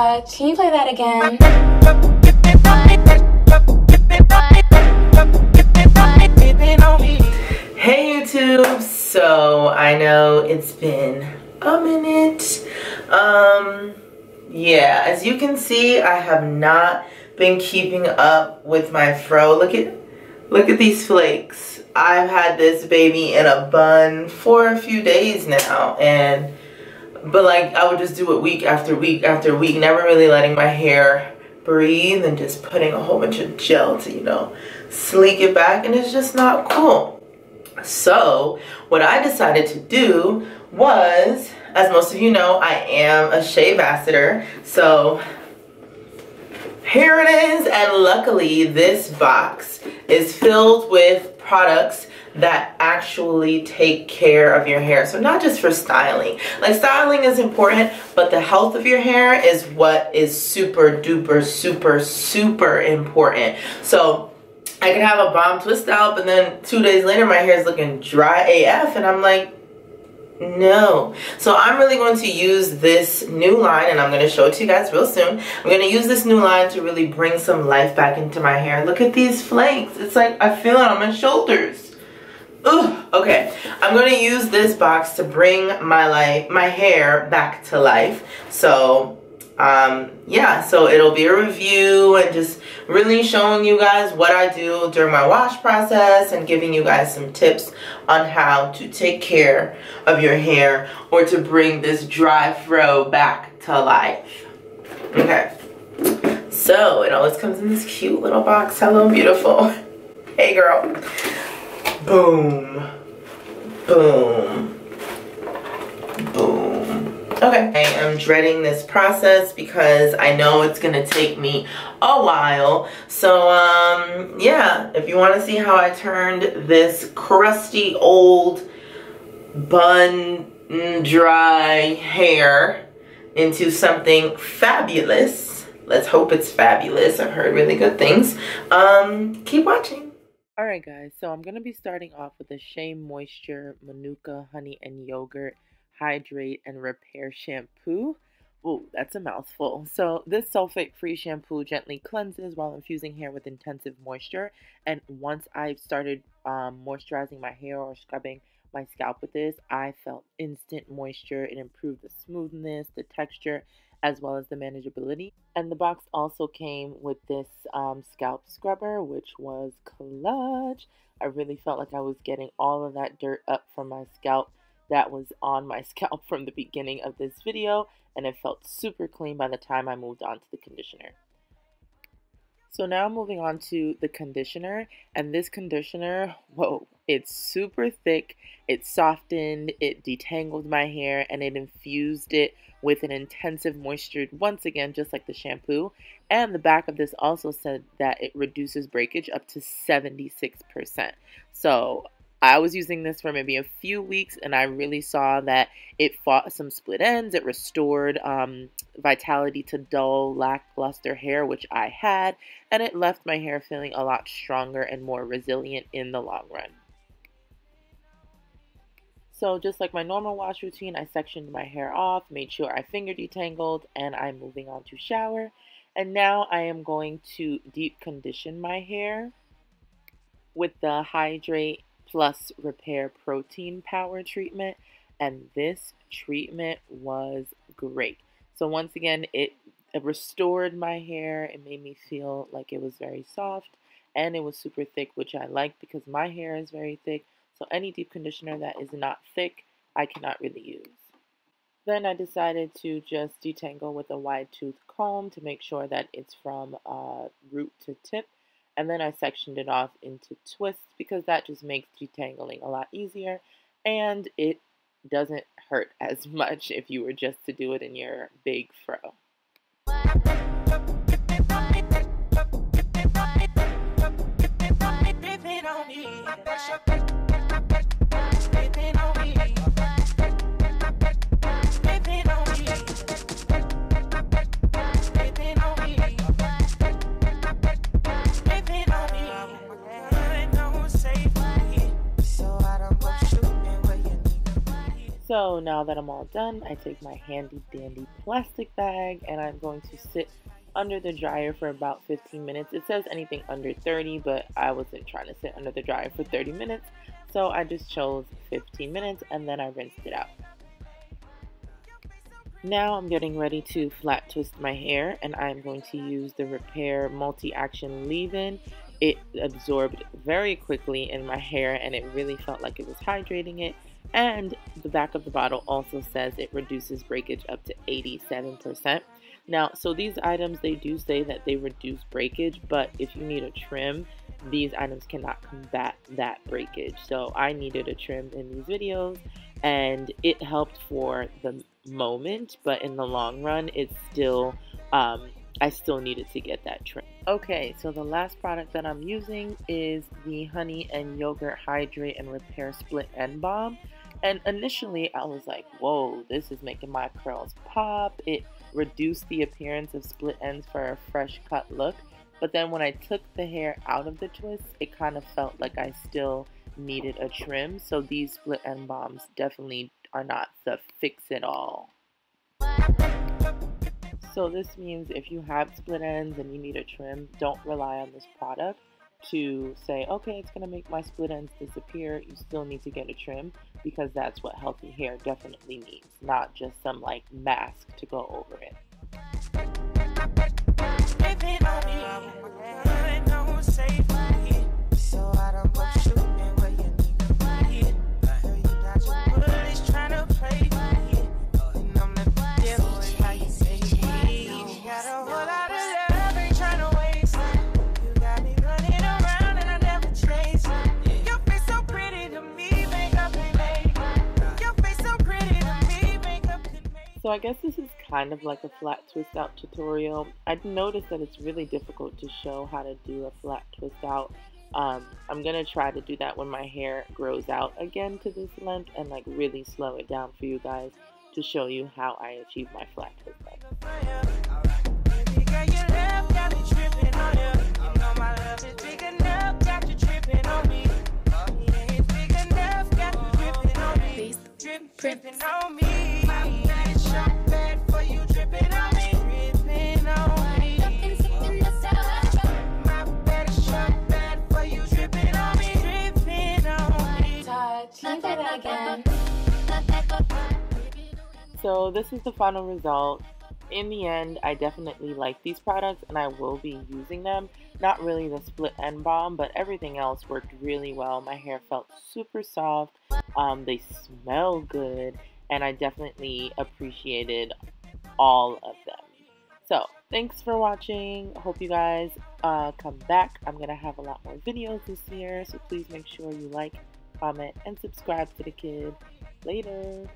What? Can you play that again? Hey YouTube, so I know it's been a minute. Yeah, as you can see, I have not been keeping up with my fro. Look at these flakes. I've had this baby in a bun for a few days now, but like I would just do it week after week after week, never really letting my hair breathe and just putting a whole bunch of gel to, you know, sleek it back, and it's just not cool. So what I decided to do was, as most of you know, I am a sheabassador. So here it is, and luckily this box is filled with products that actually take care of your hair. So not just for styling. Like, styling is important, but the health of your hair is what is super duper super important. So I can have a bomb twist out, but then 2 days later my hair is looking dry AF, and I'm like, no. So I'm really going to use this new line, and I'm going to show it to you guys real soon. I'm going to use this new line to really bring some life back into my hair. Look at these flakes. It's like I feel it on my shoulders. Ugh. Okay, I'm going to use this box to bring my hair back to life. So yeah, so it'll be a review and just really showing you guys what I do during my wash process and giving you guys some tips on how to take care of your hair or to bring this dry fro back to life. Okay, so it always comes in this cute little box. Hello, beautiful. Hey, girl. Boom, boom, boom. Okay, I am dreading this process because I know it's gonna take me a while. So yeah, if you want to see how I turned this crusty old bun dry hair into something fabulous, let's hope it's fabulous. I've heard really good things. Keep watching. Alright guys, so I'm going to be starting off with the Shea Moisture Manuka Honey and Yogurt Hydrate and Repair Shampoo. Ooh, that's a mouthful. So this sulfate-free shampoo gently cleanses while infusing hair with intensive moisture. And once I've started moisturizing my hair or scrubbing my scalp with this, I felt instant moisture. It improved the smoothness, the texture, as well as the manageability. And the box also came with this scalp scrubber, which was clutch. I really felt like I was getting all of that dirt up from my scalp that was on my scalp from the beginning of this video, and it felt super clean by the time I moved on to the conditioner. So now moving on to the conditioner, and this conditioner, whoa, it's super thick, it softened, it detangled my hair, and it infused it with an intensive moisture once again, just like the shampoo. And the back of this also said that it reduces breakage up to 76%. So I was using this for maybe a few weeks, and I really saw that it fought some split ends. It restored vitality to dull, lackluster hair, which I had, and it left my hair feeling a lot stronger and more resilient in the long run. So just like my normal wash routine, I sectioned my hair off, made sure I finger detangled, and I'm moving on to shower. And now I am going to deep condition my hair with the Hydrate Plus Repair Protein Power treatment, and this treatment was great. So once again, it restored my hair. It made me feel like it was very soft, and it was super thick, which I like because my hair is very thick. So any deep conditioner that is not thick, I cannot really use. Then I decided to just detangle with a wide tooth comb to make sure that it's from root to tip. And then I sectioned it off into twists because that just makes detangling a lot easier. And it doesn't hurt as much if you were just to do it in your big fro. So now that I'm all done, I take my handy dandy plastic bag and I'm going to sit under the dryer for about 15 minutes. It says anything under 30, but I wasn't trying to sit under the dryer for 30 minutes. So I just chose 15 minutes and then I rinsed it out. Now I'm getting ready to flat twist my hair and I'm going to use the Repair Multi-Action Leave-In. It absorbed very quickly in my hair and it really felt like it was hydrating it. And the back of the bottle also says it reduces breakage up to 87%. Now, so these items, they do say that they reduce breakage, but if you need a trim, these items cannot combat that breakage. So I needed a trim in these videos and it helped for the moment, but in the long run, it's still, I still needed to get that trim. Okay, so the last product that I'm using is the Honey and Yogurt Hydrate and Repair Split End Balm. And initially I was like, whoa, this is making my curls pop. It reduced the appearance of split ends for a fresh cut look. But then when I took the hair out of the twist, it kind of felt like I still needed a trim. So these split end balms definitely are not the fix-it-all. So this means if you have split ends and you need a trim, don't rely on this product to say, okay, it's going to make my split ends disappear. You still need to get a trim because that's what healthy hair definitely needs, not just some like mask to go over it. So I guess this is kind of like a flat twist out tutorial. I've noticed that it's really difficult to show how to do a flat twist out. I'm gonna try to do that when my hair grows out again to this length and like really slow it down for you guys to show you how I achieve my flat twist out. So this is the final result. In the end, I definitely like these products and I will be using them. Not really the split end balm, but everything else worked really well. My hair felt super soft. They smell good and I definitely appreciated all of them. So thanks for watching. Hope you guys come back. I'm gonna have a lot more videos this year, so please make sure you like, comment, and subscribe to the kid. Later.